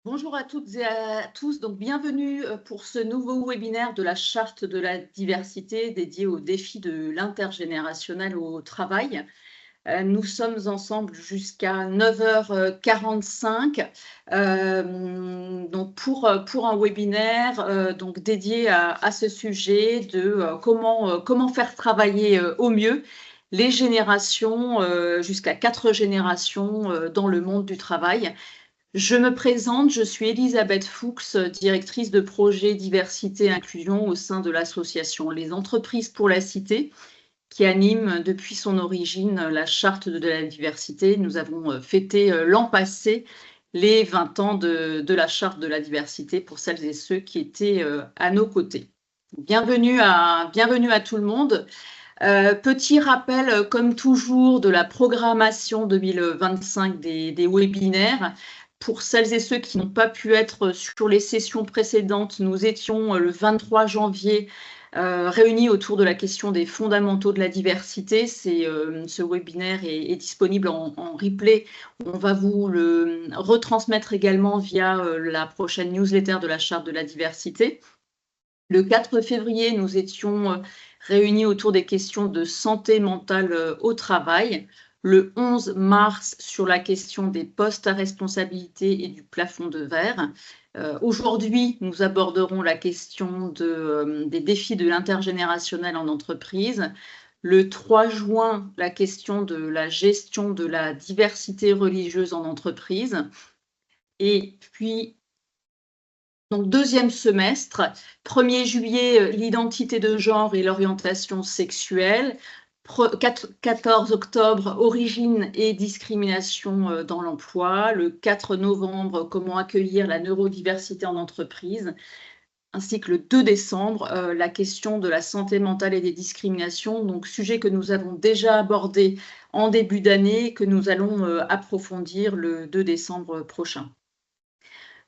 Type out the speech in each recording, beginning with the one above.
Bonjour à toutes et à tous, donc bienvenue pour ce nouveau webinaire de la charte de la diversité dédié au défi de l'intergénérationnel au travail. Nous sommes ensemble jusqu'à 9h45 donc pour un webinaire donc dédié à ce sujet de comment faire travailler au mieux les générations, jusqu'à 4 générations dans le monde du travail. Je me présente, je suis Elisabeth Fuchs, directrice de projet diversité et inclusion au sein de l'association Les Entreprises pour la Cité, qui anime depuis son origine la charte de la diversité. Nous avons fêté l'an passé les 20 ans de la charte de la diversité pour celles et ceux qui étaient à nos côtés. Bienvenue à tout le monde. Petit rappel, comme toujours, de la programmation 2025 des webinaires. Pour celles et ceux qui n'ont pas pu être sur les sessions précédentes, nous étions le 23 janvier réunis autour de la question des fondamentaux de la diversité. Ce webinaire est disponible en replay. On va vous le retransmettre également via la prochaine newsletter de la charte de la diversité. Le 4 février, nous étions réunis autour des questions de santé mentale au travail. Le 11 mars, sur la question des postes à responsabilité et du plafond de verre. Aujourd'hui, nous aborderons la question des défis de l'intergénérationnel en entreprise. Le 3 juin, la question de la gestion de la diversité religieuse en entreprise. Et puis, donc, deuxième semestre, 1er juillet, l'identité de genre et l'orientation sexuelle. 14 octobre, origine et discrimination dans l'emploi. Le 4 novembre, comment accueillir la neurodiversité en entreprise. Ainsi que le 2 décembre, la question de la santé mentale et des discriminations, donc sujet que nous avons déjà abordé en début d'année, que nous allons approfondir le 2 décembre prochain.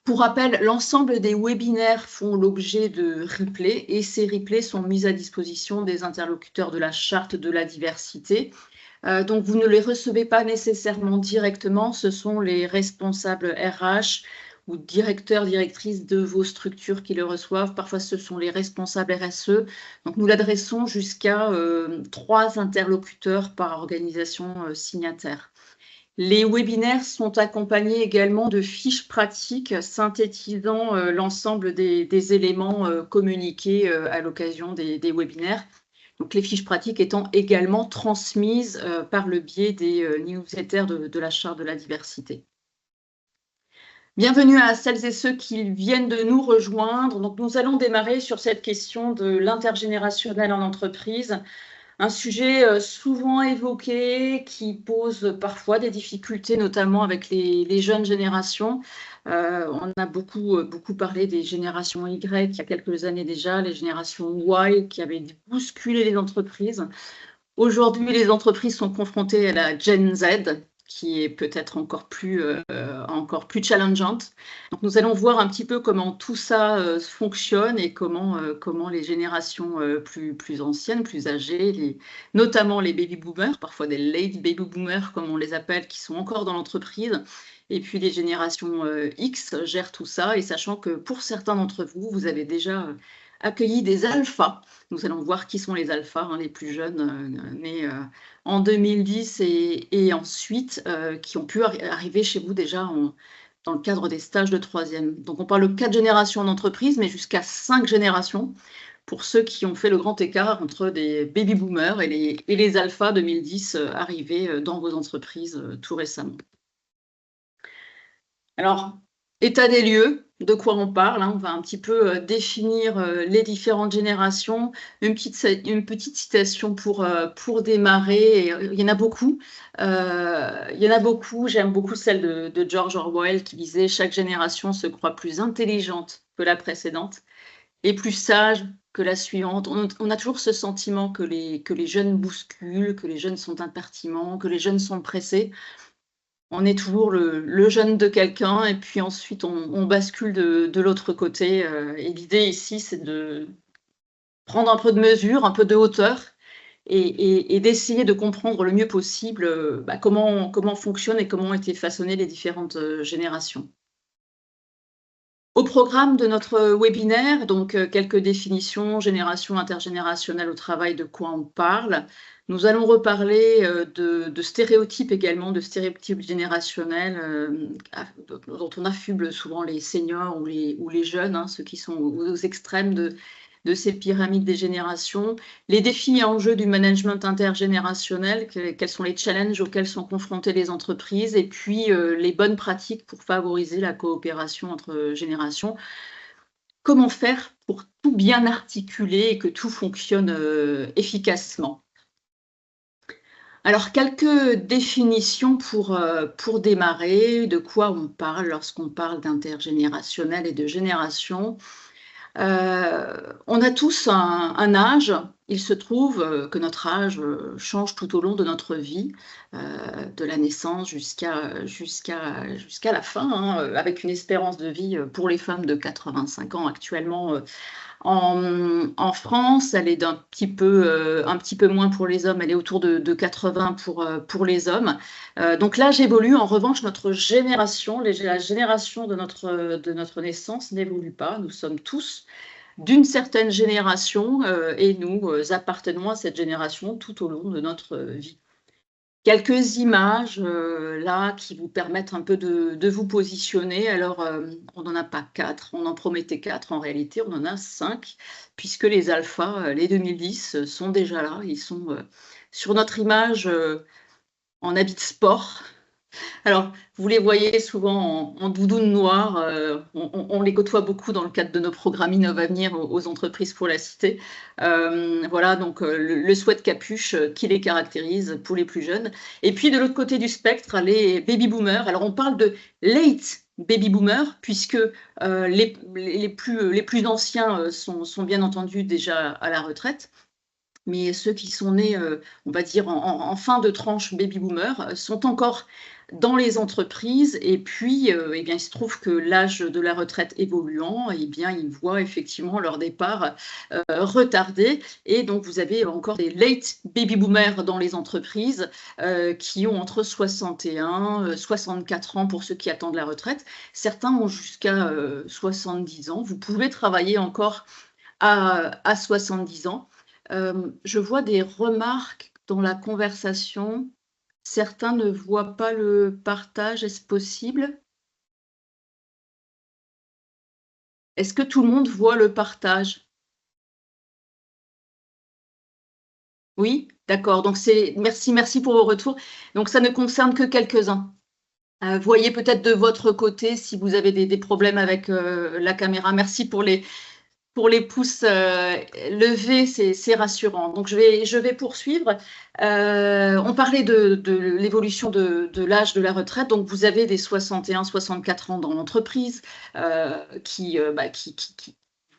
Pour rappel, l'ensemble des webinaires font l'objet de replays et ces replays sont mis à disposition des interlocuteurs de la charte de la diversité. Donc, vous ne les recevez pas nécessairement directement, ce sont les responsables RH ou directeurs, directrices de vos structures qui le reçoivent. Parfois, ce sont les responsables RSE. Donc, nous l'adressons jusqu'à 3 interlocuteurs par organisation signataire. Les webinaires sont accompagnés également de fiches pratiques synthétisant l'ensemble des éléments communiqués à l'occasion des webinaires. Donc, les fiches pratiques étant également transmises par le biais des newsletters de la charte de la diversité. Bienvenue à celles et ceux qui viennent de nous rejoindre. Donc, nous allons démarrer sur cette question de l'intergénérationnel en entreprise. Un sujet souvent évoqué qui pose parfois des difficultés, notamment avec les jeunes générations. On a beaucoup parlé des générations Y il y a quelques années déjà, les générations Y qui avaient bousculé les entreprises. Aujourd'hui, les entreprises sont confrontées à la Gen Z, qui est peut-être encore plus challengeante. Donc, nous allons voir un petit peu comment tout ça fonctionne et comment les générations plus anciennes, plus âgées, notamment les baby boomers, parfois des late baby boomers comme on les appelle, qui sont encore dans l'entreprise, et puis les générations X gèrent tout ça, et sachant que pour certains d'entre vous, vous avez déjà accueilli des alphas. Nous allons voir qui sont les alphas, les plus jeunes, nés en 2010 et ensuite, qui ont pu arriver chez vous déjà dans le cadre des stages de troisième. Donc, on parle de 4 générations d'entreprise, mais jusqu'à 5 générations pour ceux qui ont fait le grand écart entre des baby boomers et les alphas 2010 arrivés dans vos entreprises tout récemment. Alors, état des lieux, de quoi on parle, on va un petit peu définir les différentes générations. Une petite citation pour démarrer. Il y en a beaucoup. J'aime beaucoup celle de George Orwell qui disait « Chaque génération se croit plus intelligente que la précédente et plus sage que la suivante ». On a toujours ce sentiment que les jeunes bousculent, que les jeunes sont impertinents, que les jeunes sont pressés. On est toujours le jeune de quelqu'un et puis ensuite on bascule de l'autre côté. Et l'idée ici, c'est de prendre un peu de mesure, un peu de hauteur et d'essayer de comprendre le mieux possible comment fonctionnent et comment ont été façonnées les différentes générations. Au programme de notre webinaire, donc quelques définitions, génération intergénérationnelle au travail, de quoi on parle. Nous allons reparler de stéréotypes également, de stéréotypes générationnels dont on affuble souvent les seniors ou les jeunes, hein, ceux qui sont aux extrêmes de ces pyramides des générations, les défis et enjeux du management intergénérationnel, quels sont les challenges auxquels sont confrontées les entreprises, et puis les bonnes pratiques pour favoriser la coopération entre générations. Comment faire pour tout bien articuler et que tout fonctionne efficacement? Alors, quelques définitions pour démarrer, de quoi on parle lorsqu'on parle d'intergénérationnel et de génération. On a tous un âge. Il se trouve que notre âge change tout au long de notre vie, de la naissance jusqu'à la fin, hein, avec une espérance de vie pour les femmes de 85 ans actuellement en France. Elle est un petit peu moins pour les hommes, elle est autour de 80 pour les hommes. Donc l'âge évolue. En revanche, notre génération, la génération de notre naissance n'évolue pas. Nous sommes tous d'une certaine génération et nous appartenons à cette génération tout au long de notre vie. Quelques images là qui vous permettent un peu de vous positionner. Alors, on n'en a pas 4, on en promettait 4, en réalité on en a 5, puisque les alphas, les 2010, sont déjà là. Ils sont sur notre image en habit de sport. Alors, vous les voyez souvent en doudoune noire, on les côtoie beaucoup dans le cadre de nos programmes Innovavenir aux entreprises pour la cité. Voilà, donc le sweat capuche qui les caractérise pour les plus jeunes. Et puis de l'autre côté du spectre, les baby boomers. Alors on parle de late baby boomers, puisque les plus anciens sont bien entendu déjà à la retraite. Mais ceux qui sont nés, on va dire, en fin de tranche baby boomer, sont encore dans les entreprises. Et puis, eh bien, il se trouve que l'âge de la retraite évoluant, eh bien, ils voient effectivement leur départ retardé. Et donc, vous avez encore des late baby boomers dans les entreprises qui ont entre 61, 64 ans pour ceux qui attendent la retraite. Certains ont jusqu'à 70 ans. Vous pouvez travailler encore à 70 ans. Je vois des remarques dans la conversation. Certains ne voient pas le partage. Est-ce possible? Est-ce que tout le monde voit le partage? Oui? D'accord. Donc merci pour vos retours. Donc ça ne concerne que quelques-uns. Voyez peut-être de votre côté si vous avez des problèmes avec la caméra. Merci pour les pouces levés, c'est rassurant. Donc, je vais poursuivre. On parlait de l'évolution de l'âge de la retraite. Donc, vous avez des 61, 64 ans dans l'entreprise qui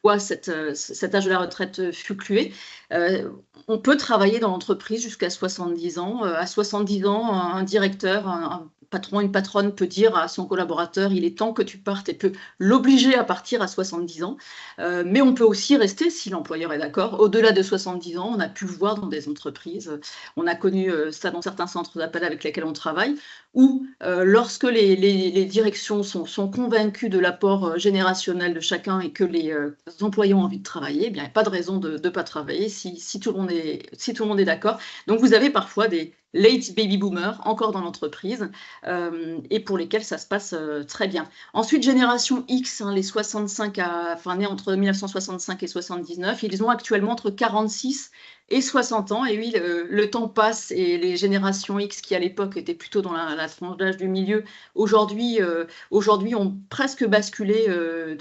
voient cet âge de la retraite fluctuer. On peut travailler dans l'entreprise jusqu'à 70 ans. À 70 ans, un directeur, un patron, une patronne peut dire à son collaborateur, il est temps que tu partes, et peut l'obliger à partir à 70 ans. Mais on peut aussi rester, si l'employeur est d'accord, au-delà de 70 ans. On a pu le voir dans des entreprises. On a connu ça dans certains centres d'appel avec lesquels on travaille, où lorsque les directions sont convaincues de l'apport générationnel de chacun et que les employés ont envie de travailler, eh bien, il n'y a pas de raison de ne pas travailler si tout le monde est d'accord. Donc, vous avez parfois des late baby boomers encore dans l'entreprise et pour lesquels ça se passe très bien. Ensuite, génération X, hein, les 65 nés entre 1965 et 79, ils ont actuellement entre 46 et 60 ans. Et oui, le temps passe et les générations X, qui à l'époque étaient plutôt dans la tranche d'âge du milieu, aujourd'hui ont presque basculé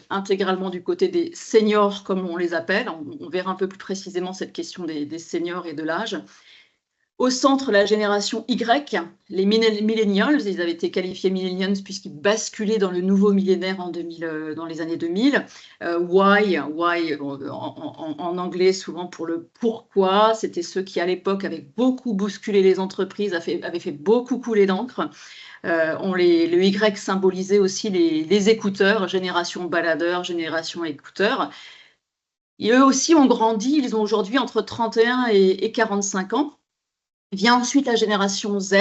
intégralement du côté des seniors, comme on les appelle. On verra un peu plus précisément cette question des seniors et de l'âge. Au centre, la génération Y, les millennials. Ils avaient été qualifiés millennials puisqu'ils basculaient dans le nouveau millénaire dans les années 2000. Y en anglais, souvent pour le pourquoi. C'était ceux qui, à l'époque, avaient beaucoup bousculé les entreprises, avaient fait beaucoup couler d'encre. Le Y symbolisait aussi les écouteurs, génération baladeur, génération écouteur. Et eux aussi ont grandi. Ils ont aujourd'hui entre 31 et 45 ans. Vient ensuite la génération Z.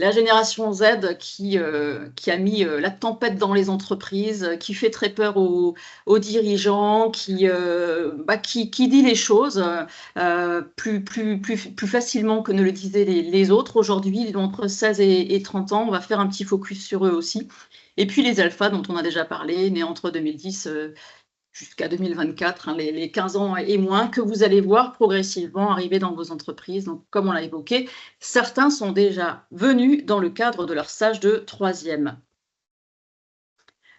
La génération Z qui a mis la tempête dans les entreprises, qui fait très peur aux dirigeants, qui dit les choses plus facilement que ne le disaient les autres. Aujourd'hui, entre 16 et 30 ans, on va faire un petit focus sur eux aussi. Et puis les alphas dont on a déjà parlé, nés entre 2010 jusqu'à 2024, les 15 ans et moins, que vous allez voir progressivement arriver dans vos entreprises. Donc, comme on l'a évoqué, certains sont déjà venus dans le cadre de leur stage de troisième.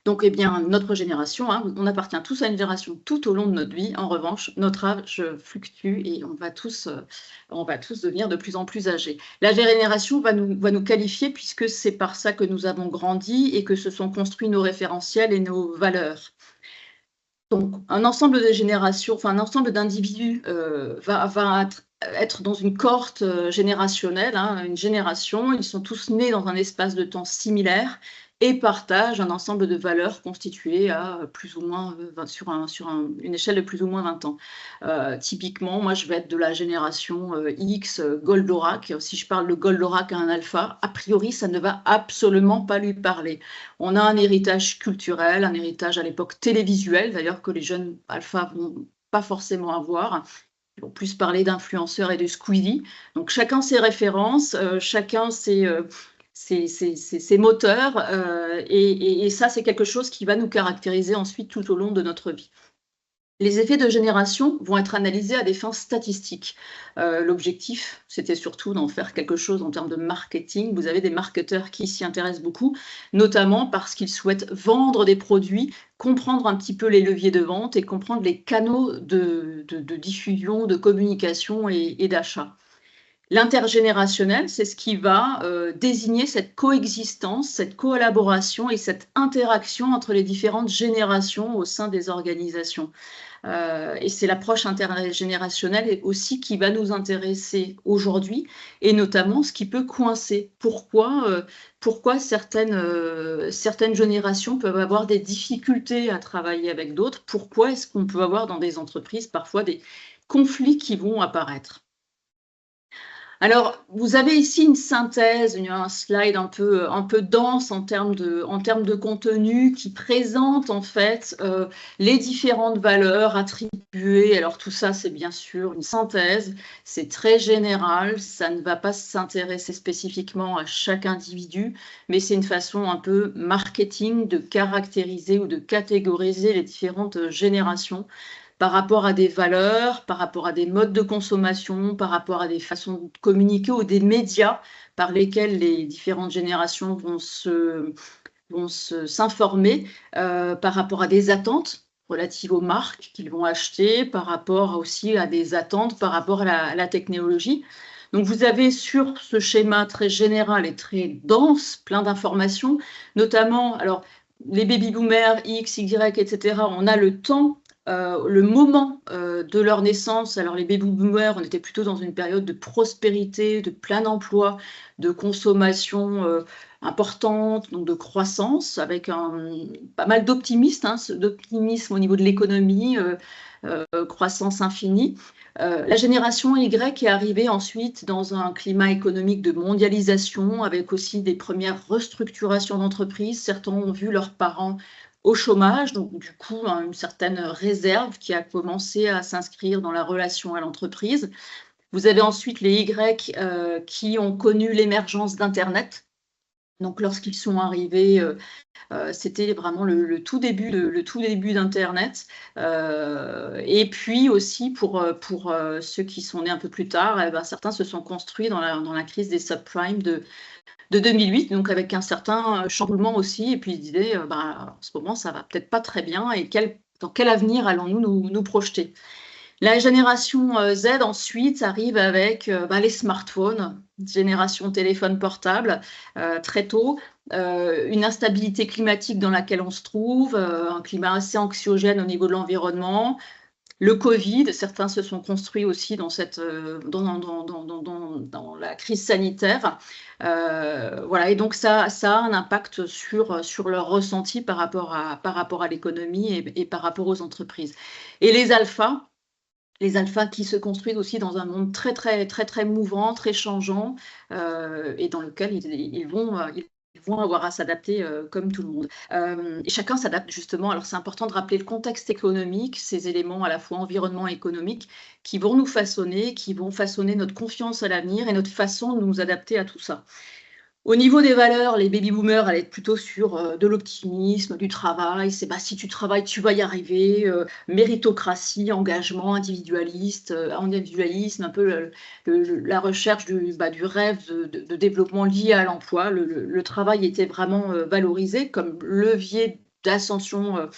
Donc, eh bien, notre génération, on appartient tous à une génération tout au long de notre vie. En revanche, notre âge fluctue et on va tous devenir de plus en plus âgés. La génération va nous qualifier puisque c'est par ça que nous avons grandi et que se sont construits nos référentiels et nos valeurs. Donc, un ensemble de générations, enfin un ensemble d'individus va être dans une cohorte générationnelle, une génération. Ils sont tous nés dans un espace de temps similaire et partagent un ensemble de valeurs constituées à plus ou moins sur une échelle de plus ou moins 20 ans. Typiquement, moi, je vais être de la génération X, Goldorak. Si je parle de Goldorak à un alpha, a priori, ça ne va absolument pas lui parler. On a un héritage culturel, un héritage à l'époque télévisuel, d'ailleurs, que les jeunes alphas vont pas forcément avoir. Ils vont plus parler d'influenceurs et de Squeezie. Donc, chacun ses références, chacun ses moteurs, et ça, c'est quelque chose qui va nous caractériser ensuite tout au long de notre vie. Les effets de génération vont être analysés à des fins statistiques. L'objectif, c'était surtout d'en faire quelque chose en termes de marketing. Vous avez des marketeurs qui s'y intéressent beaucoup, notamment parce qu'ils souhaitent vendre des produits, comprendre un petit peu les leviers de vente et comprendre les canaux de diffusion, de communication et d'achat. L'intergénérationnel, c'est ce qui va désigner cette coexistence, cette collaboration et cette interaction entre les différentes générations au sein des organisations. Et c'est l'approche intergénérationnelle aussi qui va nous intéresser aujourd'hui, et notamment ce qui peut coincer. Pourquoi certaines générations peuvent avoir des difficultés à travailler avec d'autres? Pourquoi est-ce qu'on peut avoir dans des entreprises parfois des conflits qui vont apparaître? Alors, vous avez ici une synthèse, un slide un peu dense en termes de contenu qui présente en fait les différentes valeurs attribuées. Alors tout ça, c'est bien sûr une synthèse, c'est très général, ça ne va pas s'intéresser spécifiquement à chaque individu, mais c'est une façon un peu marketing de caractériser ou de catégoriser les différentes générations par rapport à des valeurs, par rapport à des modes de consommation, par rapport à des façons de communiquer ou des médias par lesquels les différentes générations vont s'informer, par rapport à des attentes relatives aux marques qu'ils vont acheter, par rapport aussi à des attentes par rapport à la technologie. Donc, vous avez sur ce schéma très général et très dense, plein d'informations, notamment, alors, les baby-boomers, X, Y, etc., on a le temps, le moment de leur naissance. Alors les baby-boomers, on était plutôt dans une période de prospérité, de plein emploi, de consommation importante, donc de croissance, avec pas mal d'optimisme au niveau de l'économie, croissance infinie. La génération Y est arrivée ensuite dans un climat économique de mondialisation, avec aussi des premières restructurations d'entreprises. Certains ont vu leurs parents au chômage, donc du coup une certaine réserve qui a commencé à s'inscrire dans la relation à l'entreprise. Vous avez ensuite les Y qui ont connu l'émergence d'Internet. Donc lorsqu'ils sont arrivés, c'était vraiment le tout début d'Internet. Et puis aussi pour ceux qui sont nés un peu plus tard, certains se sont construits dans la crise des subprimes de 2008, donc avec un certain chamboulement aussi, et puis ils disaient, en ce moment, ça va peut-être pas très bien, et dans quel avenir allons-nous nous projeter? La génération Z, ensuite, arrive avec les smartphones, génération téléphone portable, très tôt, une instabilité climatique dans laquelle on se trouve, un climat assez anxiogène au niveau de l'environnement. Le Covid, certains se sont construits aussi dans la crise sanitaire. Voilà, et donc ça a un impact sur leur ressenti par rapport à l'économie et par rapport aux entreprises. Et les alphas, les alphas qui se construisent aussi dans un monde très, très, très, très mouvant, très changeant, et dans lequel ils vont avoir à s'adapter comme tout le monde. Et chacun s'adapte justement. Alors c'est important de rappeler le contexte économique, ces éléments à la fois environnement et économique, qui vont nous façonner, qui vont façonner notre confiance à l'avenir et notre façon de nous adapter à tout ça. Au niveau des valeurs, les baby boomers allaient être plutôt sur de l'optimisme, du travail. C'est bah, si tu travailles, tu vas y arriver. Méritocratie, engagement, individualisme, un peu la recherche du rêve de développement lié à l'emploi. Le travail était vraiment valorisé comme levier d'ascension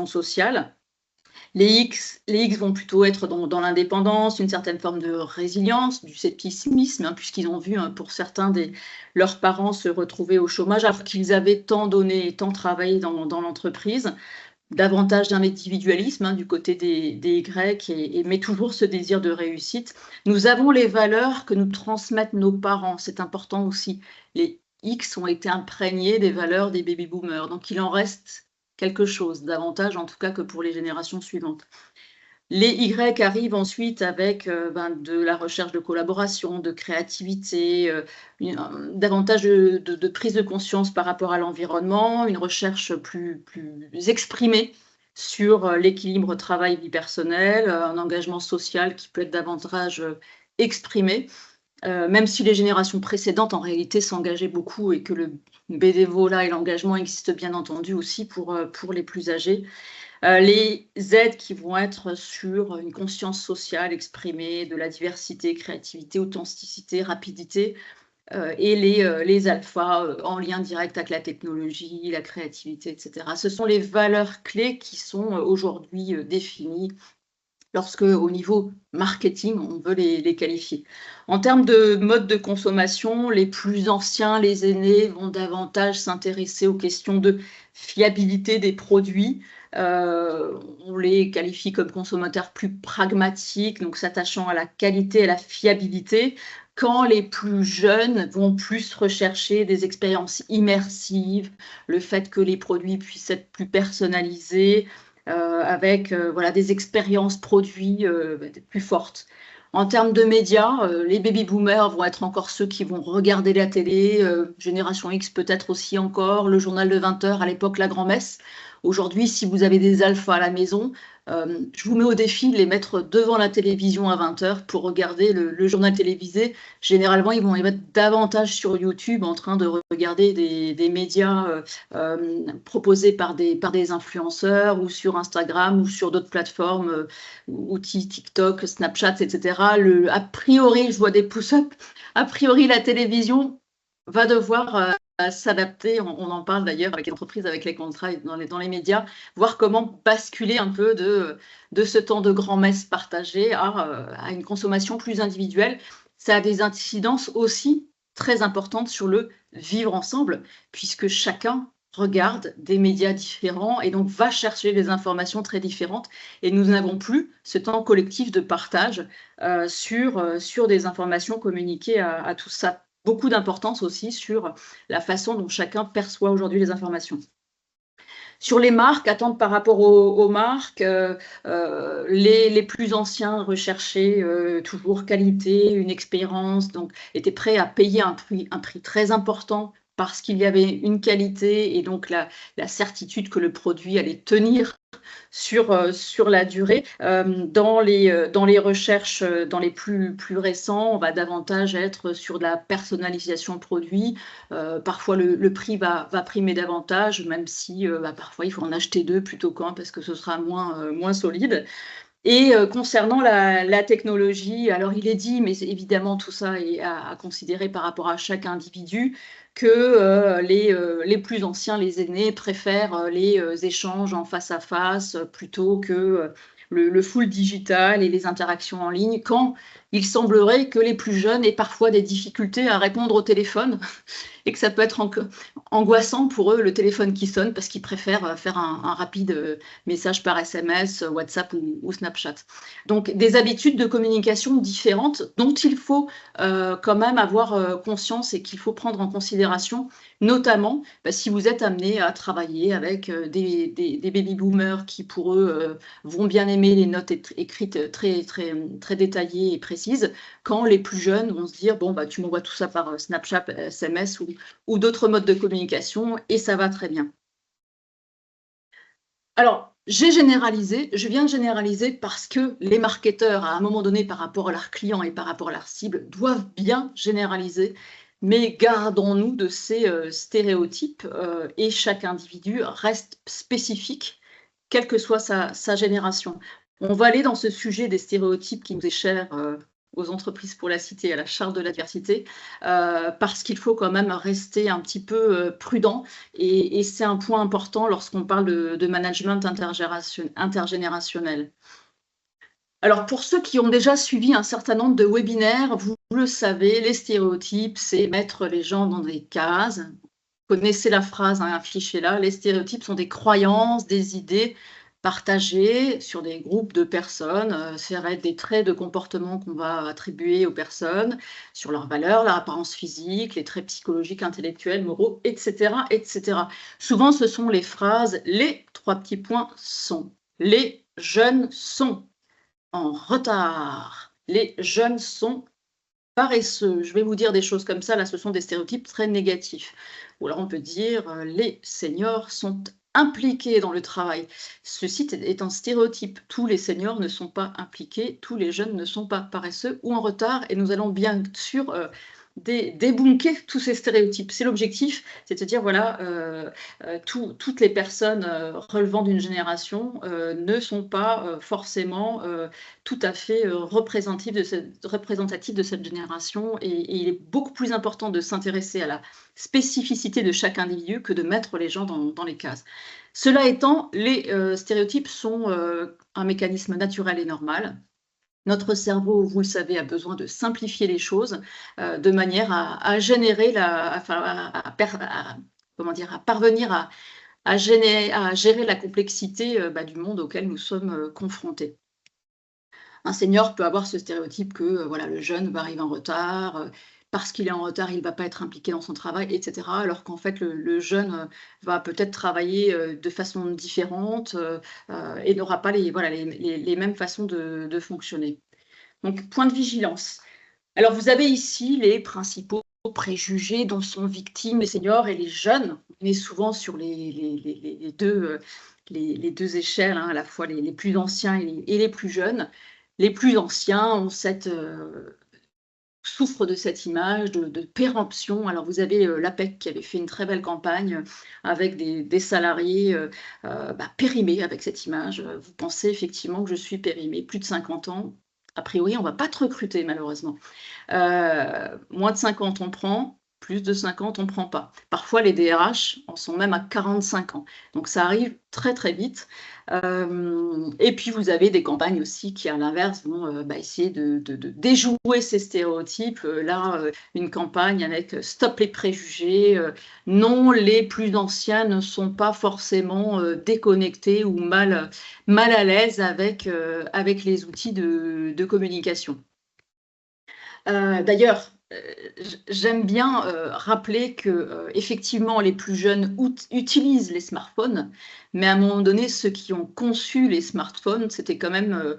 sociale. Les X vont plutôt être dans l'indépendance, une certaine forme de résilience, du scepticisme, hein, puisqu'ils ont vu pour certains leurs parents se retrouver au chômage alors qu'ils avaient tant donné et tant travaillé dans l'entreprise. Davantage d'individualisme du côté des Y, mais toujours ce désir de réussite. Nous avons les valeurs que nous transmettent nos parents, c'est important aussi. Les X ont été imprégnés des valeurs des baby-boomers, donc il en reste quelque chose, davantage en tout cas que pour les générations suivantes. Les Y arrivent ensuite avec de la recherche de collaboration, de créativité, davantage de prise de conscience par rapport à l'environnement, une recherche plus exprimée sur l'équilibre travail-vie personnelle, un engagement social qui peut être davantage exprimé, même si les générations précédentes en réalité s'engageaient beaucoup et que le bénévolat et l'engagement existent bien entendu aussi pour les plus âgés. Les Z qui vont être sur une conscience sociale exprimée, de la diversité, créativité, authenticité, rapidité, et les alphas en lien direct avec la technologie, la créativité, etc. Ce sont les valeurs clés qui sont aujourd'hui définies lorsque, au niveau marketing, on veut les qualifier. En termes de mode de consommation, les plus anciens, les aînés, vont davantage s'intéresser aux questions de fiabilité des produits. On les qualifie comme consommateurs plus pragmatiques, donc s'attachant à la qualité et à la fiabilité, quand les plus jeunes vont plus rechercher des expériences immersives, le fait que les produits puissent être plus personnalisés, avec des expériences produits plus fortes. En termes de médias, les baby-boomers vont être encore ceux qui vont regarder la télé, Génération X peut-être aussi encore, le journal de 20h, à l'époque la grand-messe. Aujourd'hui, si vous avez des alphas à la maison, je vous mets au défi de les mettre devant la télévision à 20h pour regarder le journal télévisé. Généralement, ils vont être davantage sur YouTube en train de regarder des médias proposés par des influenceurs, ou sur Instagram ou sur d'autres plateformes, outils TikTok, Snapchat, etc. A priori, je vois des pouce-up, a priori la télévision va devoir s'adapter. On en parle d'ailleurs avec les entreprises avec lesquelles on travaille dans les médias, voir comment basculer un peu de ce temps de grand-messe partagé à une consommation plus individuelle. Ça a des incidences aussi très importantes sur le vivre ensemble, puisque chacun regarde des médias différents et donc va chercher des informations très différentes, et nous n'avons plus ce temps collectif de partage sur des informations communiquées à tout ça. Beaucoup d'importance aussi sur la façon dont chacun perçoit aujourd'hui les informations. Sur les marques, attentes par rapport aux marques, les plus anciens recherchaient toujours qualité, une expérience, donc étaient prêts à payer un prix très important parce qu'il y avait une qualité et donc la certitude que le produit allait tenir sur la durée. Dans les recherches, dans les plus récents, on va davantage être sur de la personnalisation produit. Parfois, le prix va primer davantage, même si parfois, il faut en acheter deux plutôt qu'un parce que ce sera moins solide. Et concernant la technologie, alors il est dit, mais évidemment tout ça est à considérer par rapport à chaque individu, que les plus anciens, les aînés, préfèrent les échanges en face à face plutôt que le full digital et les interactions en ligne, quand il semblerait que les plus jeunes aient parfois des difficultés à répondre au téléphone et que ça peut être angoissant pour eux, le téléphone qui sonne, parce qu'ils préfèrent faire un rapide message par SMS, WhatsApp ou Snapchat. Donc des habitudes de communication différentes dont il faut quand même avoir conscience et qu'il faut prendre en considération, notamment si vous êtes amené à travailler avec des baby-boomers qui, pour eux, vont bien aimer les notes écrites très détaillées et précises, quand les plus jeunes vont se dire « bon, tu m'envoies tout ça par Snapchat, SMS ou d'autres modes de communication et ça va très bien ». Alors, je viens de généraliser parce que les marketeurs, à un moment donné, par rapport à leurs clients et par rapport à leur cible, doivent bien généraliser, mais gardons-nous de ces stéréotypes et chaque individu reste spécifique, quelle que soit sa génération. On va aller dans ce sujet des stéréotypes qui nous est cher aux entreprises, pour la citer, à la charte de la diversité, parce qu'il faut quand même rester un petit peu prudent et c'est un point important lorsqu'on parle de management intergénérationnel. Alors, pour ceux qui ont déjà suivi un certain nombre de webinaires, vous le savez, les stéréotypes, c'est mettre les gens dans des cases. Vous connaissez la phrase affichée là, les stéréotypes sont des croyances, des idées partagées sur des groupes de personnes. Ça va être des traits de comportement qu'on va attribuer aux personnes, sur leurs valeurs, leur apparence physique, les traits psychologiques, intellectuels, moraux, etc., etc. Souvent, ce sont les phrases « les trois petits points sont »,« les jeunes sont », en retard. Les jeunes sont paresseux. Je vais vous dire des choses comme ça, là, ce sont des stéréotypes très négatifs. Ou alors on peut dire les seniors sont impliqués dans le travail. Ceci est un stéréotype. Tous les seniors ne sont pas impliqués, tous les jeunes ne sont pas paresseux ou en retard, et nous allons bien sûr débunker tous ces stéréotypes. C'est l'objectif, c'est de dire, voilà, toutes les personnes relevant d'une génération ne sont pas forcément tout à fait représentatives de cette génération, et il est beaucoup plus important de s'intéresser à la spécificité de chaque individu que de mettre les gens dans les cases. Cela étant, les stéréotypes sont un mécanisme naturel et normal. Notre cerveau, vous le savez, a besoin de simplifier les choses de manière à générer à parvenir à gérer la complexité du monde auquel nous sommes confrontés. Un senior peut avoir ce stéréotype que voilà, le jeune va arriver en retard, parce qu'il est en retard, il ne va pas être impliqué dans son travail, etc. Alors qu'en fait, le jeune va peut-être travailler de façon différente et n'aura pas les mêmes façons de fonctionner. Donc, point de vigilance. Alors, vous avez ici les principaux préjugés dont sont victimes les seniors et les jeunes. On est souvent sur les deux échelles, hein, à la fois les plus anciens et les plus jeunes. Les plus anciens ont souffrent de cette image de péremption. Alors, vous avez l'APEC qui avait fait une très belle campagne avec des salariés périmés avec cette image. Vous pensez effectivement que je suis périmé, plus de 50 ans. A priori, on ne va pas te recruter, malheureusement. Moins de 50, on prend. Plus de 50, on ne prend pas. Parfois, les DRH en sont même à 45 ans. Donc, ça arrive très, très vite. Et puis, vous avez des campagnes aussi qui, à l'inverse, vont essayer de déjouer ces stéréotypes. Là, une campagne avec « Stop les préjugés »,« Non, les plus anciens ne sont pas forcément déconnectés ou mal à l'aise avec les outils de communication ». D'ailleurs, j'aime bien rappeler que effectivement, les plus jeunes utilisent les smartphones, mais à un moment donné, ceux qui ont conçu les smartphones, c'était quand même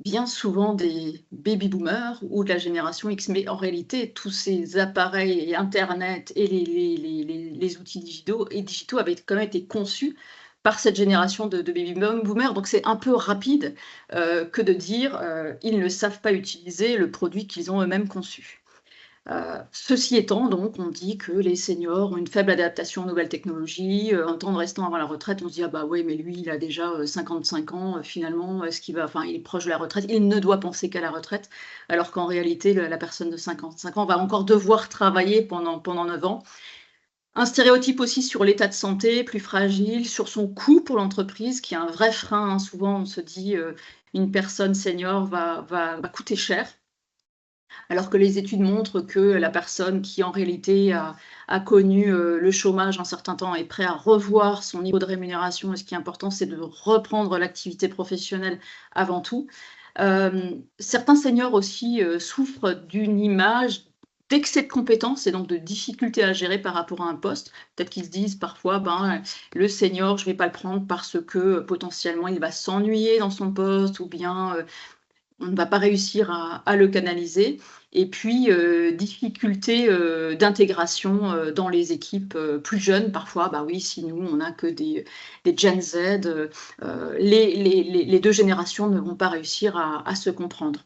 bien souvent des baby-boomers ou de la génération X. Mais en réalité, tous ces appareils et Internet et les outils digitaux avaient quand même été conçus par cette génération de baby-boomers. Donc c'est un peu rapide que de dire ils ne savent pas utiliser le produit qu'ils ont eux-mêmes conçu. Ceci étant, donc, on dit que les seniors ont une faible adaptation aux nouvelles technologies, un temps de restant avant la retraite, on se dit « Ah bah oui, mais lui, il a déjà 55 ans, finalement, il est proche de la retraite, il ne doit penser qu'à la retraite », alors qu'en réalité, la personne de 55 ans va encore devoir travailler pendant 9 ans. Un stéréotype aussi sur l'état de santé, plus fragile, sur son coût pour l'entreprise, qui est un vrai frein, hein. Souvent, on se dit une personne senior va coûter cher. Alors que les études montrent que la personne qui en réalité a connu le chômage un certain temps est prêt à revoir son niveau de rémunération, et ce qui est important, c'est de reprendre l'activité professionnelle avant tout. Certains seniors aussi souffrent d'une image d'excès de compétences et donc de difficultés à gérer par rapport à un poste. Peut-être qu'ils se disent parfois, ben, le senior, je ne vais pas le prendre parce que potentiellement il va s'ennuyer dans son poste, ou bien on ne va pas réussir à le canaliser. Et puis, difficulté d'intégration dans les équipes plus jeunes. Parfois, bah oui, si nous, on n'a que des Gen Z, les deux générations ne vont pas réussir à se comprendre.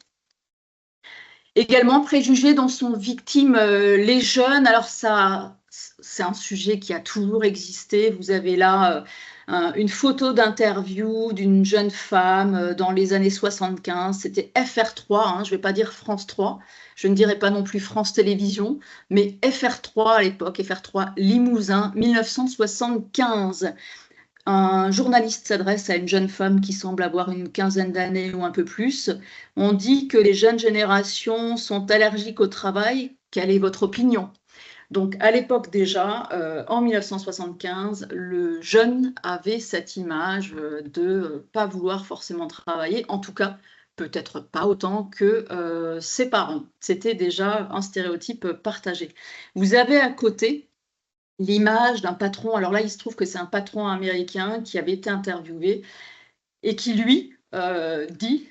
Également, préjugés dont sont victimes les jeunes. Alors ça, c'est un sujet qui a toujours existé. Vous avez là une photo d'interview d'une jeune femme dans les années 75. C'était FR3, hein, je ne vais pas dire France 3. Je ne dirais pas non plus France Télévisions, mais FR3 à l'époque, FR3 Limousin, 1975. Un journaliste s'adresse à une jeune femme qui semble avoir une quinzaine d'années ou un peu plus. On dit que les jeunes générations sont allergiques au travail. Quelle est votre opinion? Donc, à l'époque déjà, en 1975, le jeune avait cette image de ne pas vouloir forcément travailler, en tout cas, peut-être pas autant que ses parents. C'était déjà un stéréotype partagé. Vous avez à côté l'image d'un patron. Alors là, il se trouve que c'est un patron américain qui avait été interviewé et qui, lui, dit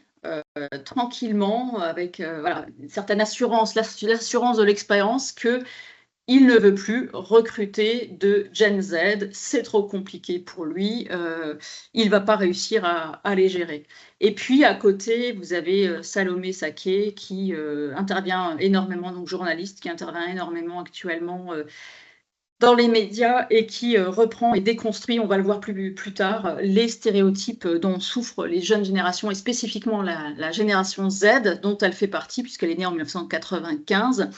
tranquillement, avec voilà, une certaine assurance, l'assurance de l'expérience, qu'il ne veut plus recruter de Gen Z, c'est trop compliqué pour lui, il ne va pas réussir à les gérer. Et puis à côté, vous avez Salomé Saké qui intervient énormément, donc journaliste, qui intervient énormément actuellement dans les médias et qui reprend et déconstruit, on va le voir plus tard, les stéréotypes dont souffrent les jeunes générations et spécifiquement la génération Z dont elle fait partie puisqu'elle est née en 1995.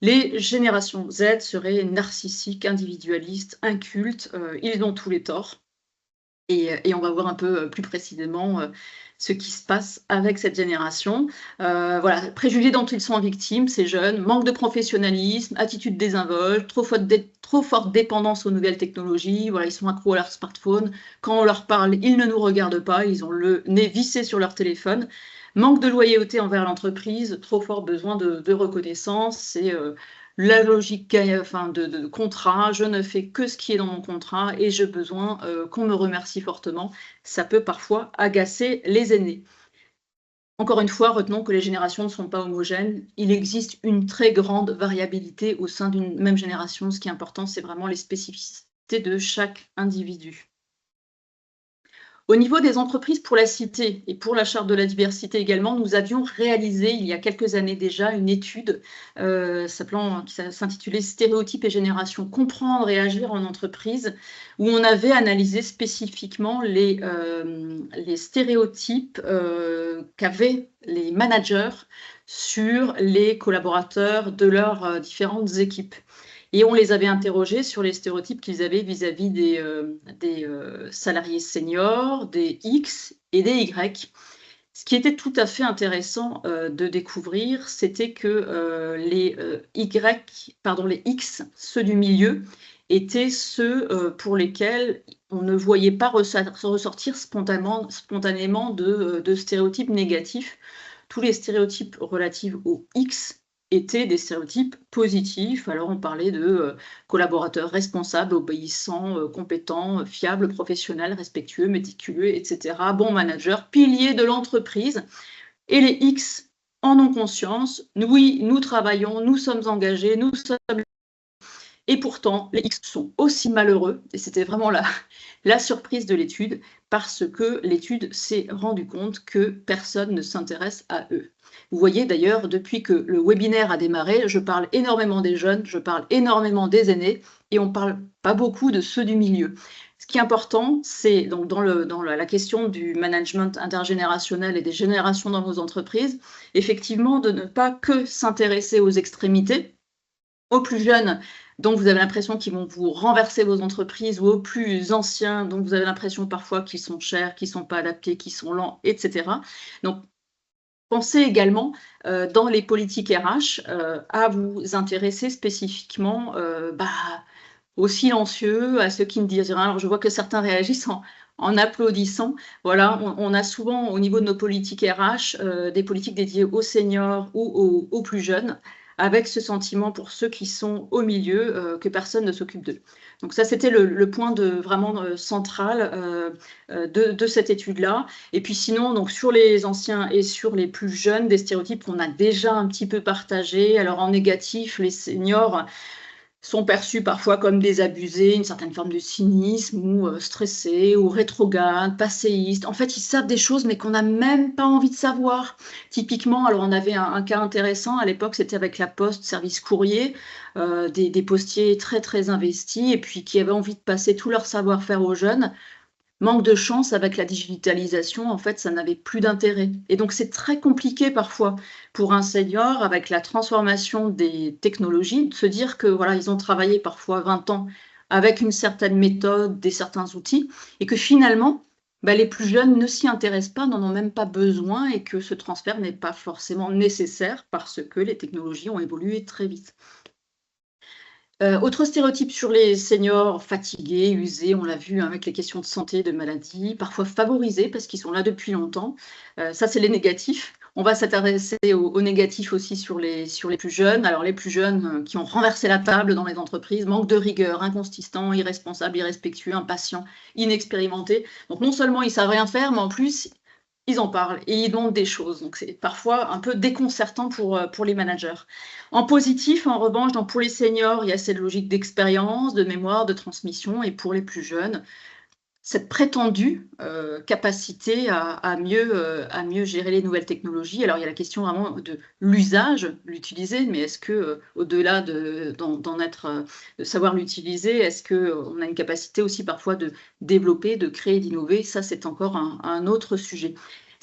Les générations Z seraient narcissiques, individualistes, incultes, ils ont tous les torts. Et on va voir un peu plus précisément ce qui se passe avec cette génération. Voilà, préjugés dont ils sont victimes, ces jeunes, manque de professionnalisme, attitude désinvolte, trop forte dépendance aux nouvelles technologies, voilà, ils sont accros à leur smartphone, quand on leur parle, ils ne nous regardent pas, ils ont le nez vissé sur leur téléphone, manque de loyauté envers l'entreprise, trop fort besoin de reconnaissance, c'est la logique de contrat, je ne fais que ce qui est dans mon contrat et j'ai besoin qu'on me remercie fortement. Ça peut parfois agacer les aînés. Encore une fois, retenons que les générations ne sont pas homogènes. Il existe une très grande variabilité au sein d'une même génération. Ce qui est important, c'est vraiment les spécificités de chaque individu. Au niveau des entreprises pour la cité et pour la charte de la diversité également, nous avions réalisé il y a quelques années déjà une étude qui s'intitulait « Stéréotypes et générations, comprendre et agir en entreprise » où on avait analysé spécifiquement les stéréotypes qu'avaient les managers sur les collaborateurs de leurs différentes équipes. Et on les avait interrogés sur les stéréotypes qu'ils avaient vis-à-vis des salariés seniors, des X et des Y. Ce qui était tout à fait intéressant de découvrir, c'était que les X, ceux du milieu, étaient ceux pour lesquels on ne voyait pas ressortir spontanément de stéréotypes négatifs. Tous les stéréotypes relatifs aux X étaient des stéréotypes positifs. Alors on parlait de collaborateurs responsables, obéissants, compétents, fiables, professionnels, respectueux, méticuleux, etc. Bons managers, piliers de l'entreprise. Et les X en ont conscience. Oui, nous travaillons, nous sommes engagés, nous sommes... Et pourtant, les X sont aussi malheureux, et c'était vraiment la surprise de l'étude, parce que l'étude s'est rendue compte que personne ne s'intéresse à eux. Vous voyez d'ailleurs, depuis que le webinaire a démarré, je parle énormément des jeunes, je parle énormément des aînés, et on ne parle pas beaucoup de ceux du milieu. Ce qui est important, c'est donc dans la question du management intergénérationnel et des générations dans vos entreprises, effectivement de ne pas que s'intéresser aux extrémités, aux plus jeunes, donc vous avez l'impression qu'ils vont vous renverser vos entreprises, ou aux plus anciens, donc vous avez l'impression parfois qu'ils sont chers, qu'ils ne sont pas adaptés, qu'ils sont lents, etc. Donc Pensez également, dans les politiques RH, à vous intéresser spécifiquement, aux silencieux, à ceux qui ne disent rien. Alors je vois que certains réagissent en applaudissant. Voilà, on a souvent au niveau de nos politiques RH, des politiques dédiées aux seniors ou aux plus jeunes, avec ce sentiment pour ceux qui sont au milieu, que personne ne s'occupe d'eux. Donc ça, c'était le point vraiment central de cette étude-là. Et puis sinon, donc sur les anciens et sur les plus jeunes, des stéréotypes qu'on a déjà un petit peu partagés. Alors en négatif, les seniors sont perçus parfois comme désabusés, une certaine forme de cynisme ou stressés ou rétrogrades, passéistes. En fait, ils savent des choses mais qu'on n'a même pas envie de savoir. Typiquement, alors on avait un cas intéressant à l'époque, c'était avec la Poste, service courrier, des postiers très très investis et puis qui avaient envie de passer tout leur savoir-faire aux jeunes. Manque de chance avec la digitalisation, en fait, ça n'avait plus d'intérêt et donc c'est très compliqué parfois pour un senior avec la transformation des technologies, de se dire que voilà, ils ont travaillé parfois 20 ans avec une certaine méthode, des certains outils et que finalement, les plus jeunes ne s'y intéressent pas, n'en ont même pas besoin et que ce transfert n'est pas forcément nécessaire parce que les technologies ont évolué très vite. Autre stéréotype sur les seniors fatigués, usés, on l'a vu, hein, avec les questions de santé, de maladie, parfois favorisés parce qu'ils sont là depuis longtemps. Ça, c'est les négatifs. On va s'intéresser aux négatifs aussi sur les plus jeunes. Alors les plus jeunes, qui ont renversé la table dans les entreprises, manque de rigueur, inconsistants, irresponsables, irrespectueux, impatients, inexpérimentés. Donc non seulement ils savent rien faire, mais en plus, ils en parlent et ils demandent des choses. Donc c'est parfois un peu déconcertant pour les managers. En positif, en revanche, donc pour les seniors, il y a cette logique d'expérience, de mémoire, de transmission et pour les plus jeunes, cette prétendue, capacité à mieux gérer les nouvelles technologies. Alors il y a la question vraiment de l'usage, l'utiliser, mais est-ce que, au-delà d'en être, de savoir l'utiliser, est-ce qu'on a une capacité aussi parfois de développer, de créer, d'innover? Ça, c'est encore un autre sujet.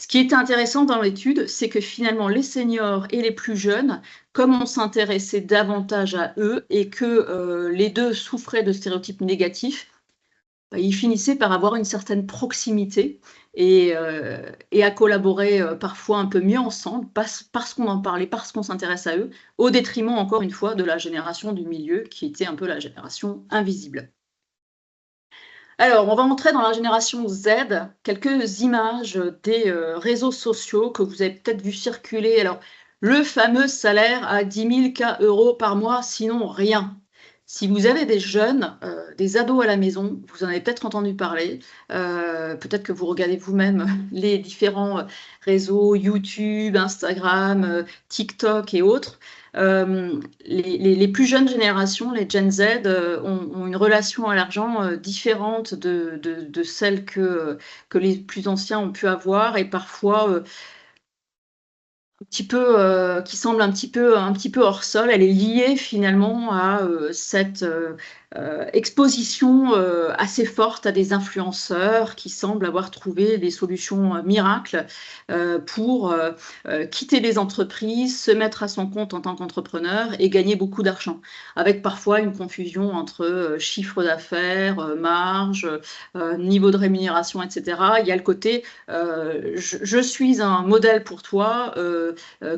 Ce qui était intéressant dans l'étude, c'est que finalement les seniors et les plus jeunes, comme on s'intéressait davantage à eux et que, les 2 souffraient de stéréotypes négatifs, ils finissaient par avoir une certaine proximité et à collaborer, parfois un peu mieux ensemble parce qu'on en parlait, parce qu'on s'intéresse à eux, au détriment encore une fois de la génération du milieu qui était un peu la génération invisible. Alors, on va entrer dans la génération Z. Quelques images des, réseaux sociaux que vous avez peut-être vu circuler. Alors, le fameux salaire à 10 000 € par mois, sinon rien. Si vous avez des jeunes, des ados à la maison, vous en avez peut-être entendu parler, peut-être que vous regardez vous-même les différents, réseaux YouTube, Instagram, TikTok et autres. Les plus jeunes générations, les Gen Z, ont une relation à l'argent, différente de celle que les plus anciens ont pu avoir et parfois, un petit peu, qui semble un petit peu hors sol. Elle est liée finalement à, cette, exposition, assez forte à des influenceurs qui semblent avoir trouvé des solutions, miracles, pour, quitter les entreprises, se mettre à son compte en tant qu'entrepreneur et gagner beaucoup d'argent. Avec parfois une confusion entre, chiffre d'affaires, marge, niveau de rémunération et cetera. Il y a le côté, je suis un modèle pour toi,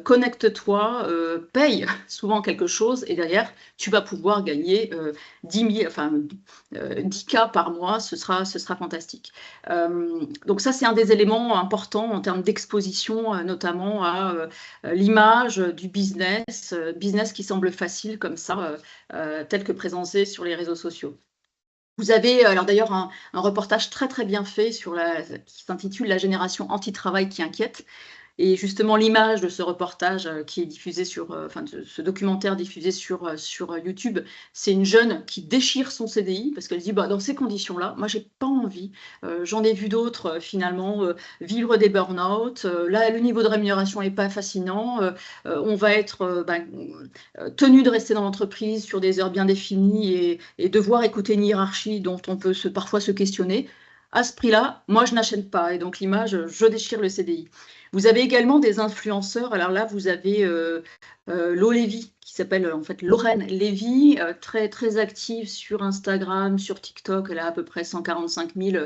connecte-toi, paye souvent quelque chose et derrière, tu vas pouvoir gagner 10 K par mois, ce sera fantastique. Donc ça, c'est un des éléments importants en termes d'exposition, notamment à l'image du business qui semble facile comme ça, tel que présenté sur les réseaux sociaux. Vous avez alors d'ailleurs un reportage très très bien fait qui s'intitule La génération anti-travail qui inquiète. Et justement, l'image de ce reportage, qui est diffusé de ce documentaire diffusé sur YouTube, c'est une jeune qui déchire son CDI parce qu'elle dit: «Bah, dans ces conditions-là, moi j'ai pas envie, j'en ai vu d'autres, finalement, vivre des burn-out, là le niveau de rémunération est pas fascinant, on va être, tenu de rester dans l'entreprise sur des heures bien définies et devoir écouter une hiérarchie dont on peut parfois se questionner. À ce prix-là, moi je n'achète pas» et donc l'image, je déchire le CDI. Vous avez également des influenceurs. Alors là, vous avez Lo Lévy, qui s'appelle en fait Lorraine Lévy, très, très active sur Instagram, sur TikTok. Elle a à peu près 145 000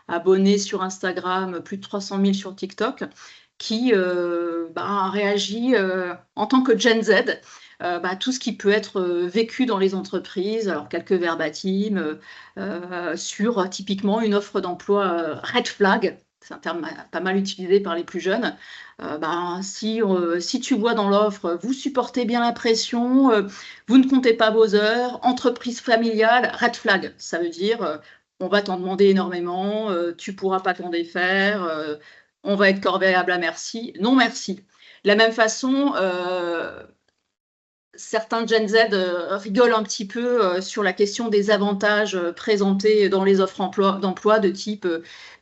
abonnés sur Instagram, plus de 300 000 sur TikTok. qui réagit en tant que Gen Z. Tout ce qui peut être vécu dans les entreprises, alors quelques verbatim sur typiquement une offre d'emploi red flag, c'est un terme pas mal utilisé par les plus jeunes. Si tu vois dans l'offre, vous supportez bien la pression, vous ne comptez pas vos heures, entreprise familiale, red flag, ça veut dire on va t'en demander énormément, tu pourras pas t'en défaire, on va être corvéable à merci. Non merci. De la même façon, certains Gen Z rigolent un petit peu sur la question des avantages présentés dans les offres d'emploi de type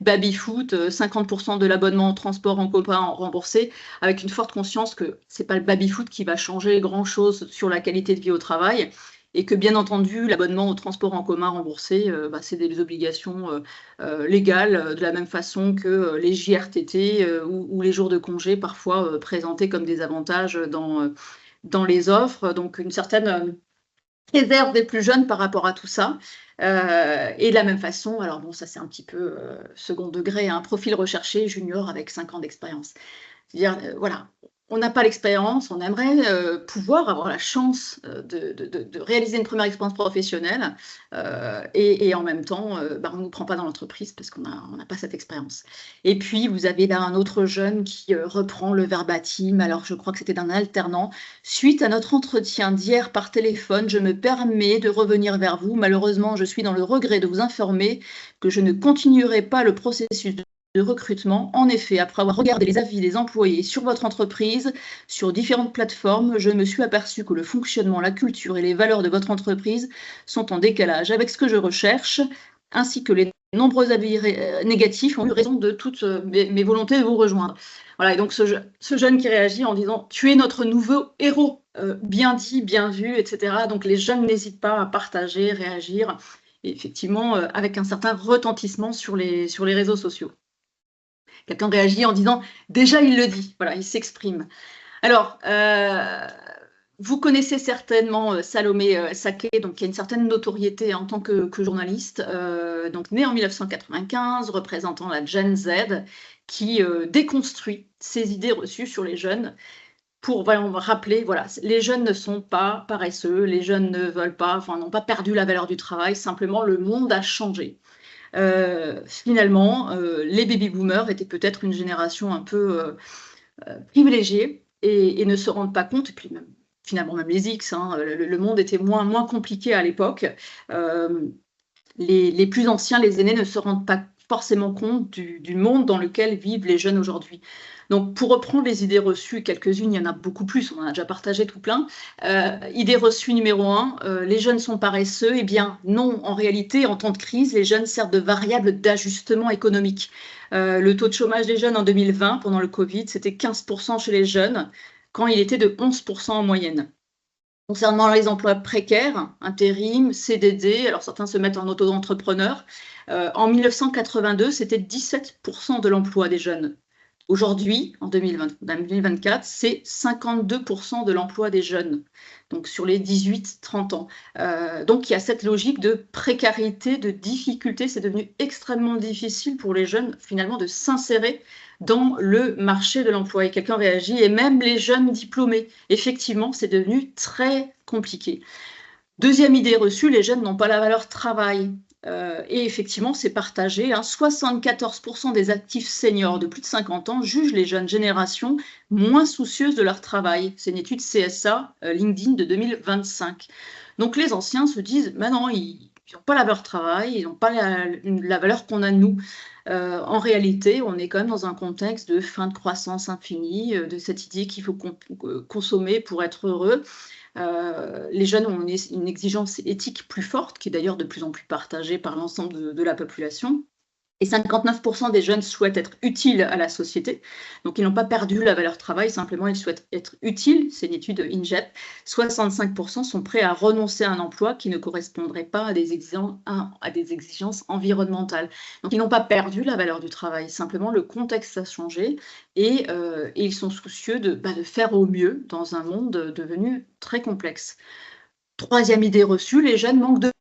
baby-foot, 50% de l'abonnement en transport en commun remboursé, avec une forte conscience que ce n'est pas le baby-foot qui va changer grand-chose sur la qualité de vie au travail, et que bien entendu, l'abonnement au transport en commun remboursé, c'est des obligations légales, de la même façon que les JRTT ou les jours de congé, parfois présentés comme des avantages dans les offres, donc une certaine réserve des plus jeunes par rapport à tout ça. Et de la même façon, alors bon, ça c'est un petit peu second degré, un profil recherché junior avec 5 ans d'expérience. C'est-à-dire, voilà, on n'a pas l'expérience, on aimerait pouvoir avoir la chance de réaliser une première expérience professionnelle et en même temps, on ne nous prend pas dans l'entreprise parce qu'on n'a pas cette expérience. Et puis, vous avez là un autre jeune qui reprend le verbatim, alors je crois que c'était d'un alternant. Suite à notre entretien d'hier par téléphone, je me permets de revenir vers vous. Malheureusement, je suis dans le regret de vous informer que je ne continuerai pas le processus de recrutement. En effet, après avoir regardé les avis des employés sur votre entreprise, sur différentes plateformes, je me suis aperçu que le fonctionnement, la culture et les valeurs de votre entreprise sont en décalage avec ce que je recherche, ainsi que les nombreux avis négatifs ont eu raison de toutes mes volontés de vous rejoindre. Voilà, et donc ce jeune qui réagit en disant « Tu es notre nouveau héros, bien dit, bien vu, etc. » Donc les jeunes n'hésitent pas à partager, réagir, et effectivement avec un certain retentissement sur les réseaux sociaux. Quelqu'un réagit en disant « Déjà, il le dit », voilà, il s'exprime. Alors, vous connaissez certainement Salomé Saké, donc qui a une certaine notoriété en tant que journaliste, donc née en 1995, représentant la Gen Z, qui déconstruit ces idées reçues sur les jeunes pour rappeler, voilà, les jeunes ne sont pas paresseux, les jeunes ne veulent pas, enfin, n'ont pas perdu la valeur du travail, simplement le monde a changé. Finalement, les baby-boomers étaient peut-être une génération un peu privilégiée et ne se rendent pas compte, et puis même, finalement même les X, le monde était moins compliqué à l'époque. Les plus anciens, les aînés, ne se rendent pas forcément compte du monde dans lequel vivent les jeunes aujourd'hui. Donc, pour reprendre les idées reçues, quelques-unes, il y en a beaucoup plus, on en a déjà partagé tout plein. Idée reçue numéro 1, les jeunes sont paresseux. Eh bien, non, en réalité, en temps de crise, les jeunes servent de variable d'ajustement économique. Le taux de chômage des jeunes en 2020, pendant le Covid, c'était 15% chez les jeunes, quand il était de 11% en moyenne. Concernant les emplois précaires, intérim, CDD, alors certains se mettent en auto-entrepreneur, en 1982, c'était 17% de l'emploi des jeunes. Aujourd'hui, en 2024, c'est 52% de l'emploi des jeunes, donc sur les 18-30 ans. Donc il y a cette logique de précarité, de difficulté. C'est devenu extrêmement difficile pour les jeunes, finalement, de s'insérer dans le marché de l'emploi. Et quelqu'un réagit, et même les jeunes diplômés. Effectivement, c'est devenu très compliqué. Deuxième idée reçue, les jeunes n'ont pas la valeur travail. Et effectivement, c'est partagé. 74% des actifs seniors de plus de 50 ans jugent les jeunes générations moins soucieuses de leur travail. C'est une étude CSA LinkedIn de 2025. Donc les anciens se disent, non, ils n'ont pas la valeur travail, ils n'ont pas la valeur qu'on a nous. En réalité, on est quand même dans un contexte de fin de croissance infinie, de cette idée qu'il faut consommer pour être heureux. Les jeunes ont une exigence éthique plus forte, qui est d'ailleurs de plus en plus partagée par l'ensemble de la population. Et 59% des jeunes souhaitent être utiles à la société. Donc, ils n'ont pas perdu la valeur travail, simplement, ils souhaitent être utiles. C'est une étude INJEP. 65% sont prêts à renoncer à un emploi qui ne correspondrait pas à des exigences environnementales. Donc, ils n'ont pas perdu la valeur du travail. Simplement, le contexte a changé et ils sont soucieux de faire au mieux dans un monde devenu très complexe. Troisième idée reçue, les jeunes manquent de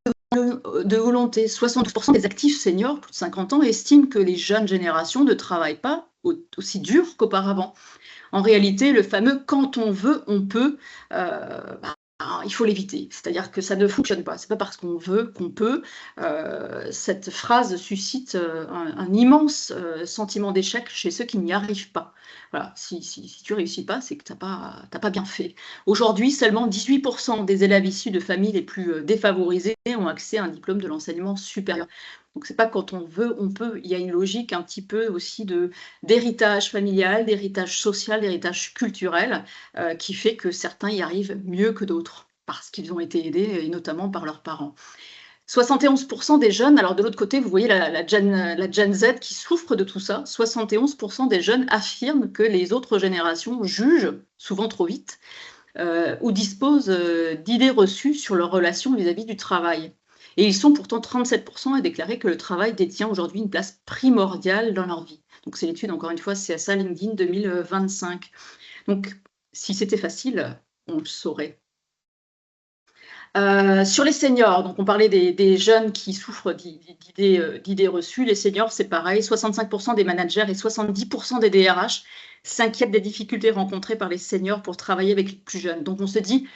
volonté. 72% des actifs seniors, plus de 50 ans, estiment que les jeunes générations ne travaillent pas aussi dur qu'auparavant. En réalité, le fameux « quand on veut, on peut », il faut l'éviter. C'est-à-dire que ça ne fonctionne pas. C'est pas parce qu'on veut qu'on peut. Cette phrase suscite un immense sentiment d'échec chez ceux qui n'y arrivent pas. Voilà, si tu réussis pas, c'est que t'as pas bien fait. Aujourd'hui, seulement 18% des élèves issus de familles les plus défavorisées ont accès à un diplôme de l'enseignement supérieur. Donc c'est pas quand on veut, on peut. Il y a une logique un petit peu aussi d'héritage familial, d'héritage social, d'héritage culturel, qui fait que certains y arrivent mieux que d'autres, parce qu'ils ont été aidés, et notamment par leurs parents. 71% des jeunes, alors de l'autre côté, vous voyez la Gen Z qui souffre de tout ça. 71% des jeunes affirment que les autres générations jugent, souvent trop vite, ou disposent d'idées reçues sur leurs relations vis-à-vis du travail. Et ils sont pourtant 37% à déclarer que le travail détient aujourd'hui une place primordiale dans leur vie. Donc c'est l'étude, encore une fois, CSA LinkedIn 2025. Donc si c'était facile, on le saurait. Sur les seniors, donc on parlait des jeunes qui souffrent d'idées reçues. Les seniors, c'est pareil, 65% des managers et 70% des DRH s'inquiètent des difficultés rencontrées par les seniors pour travailler avec les plus jeunes. Donc on se dit,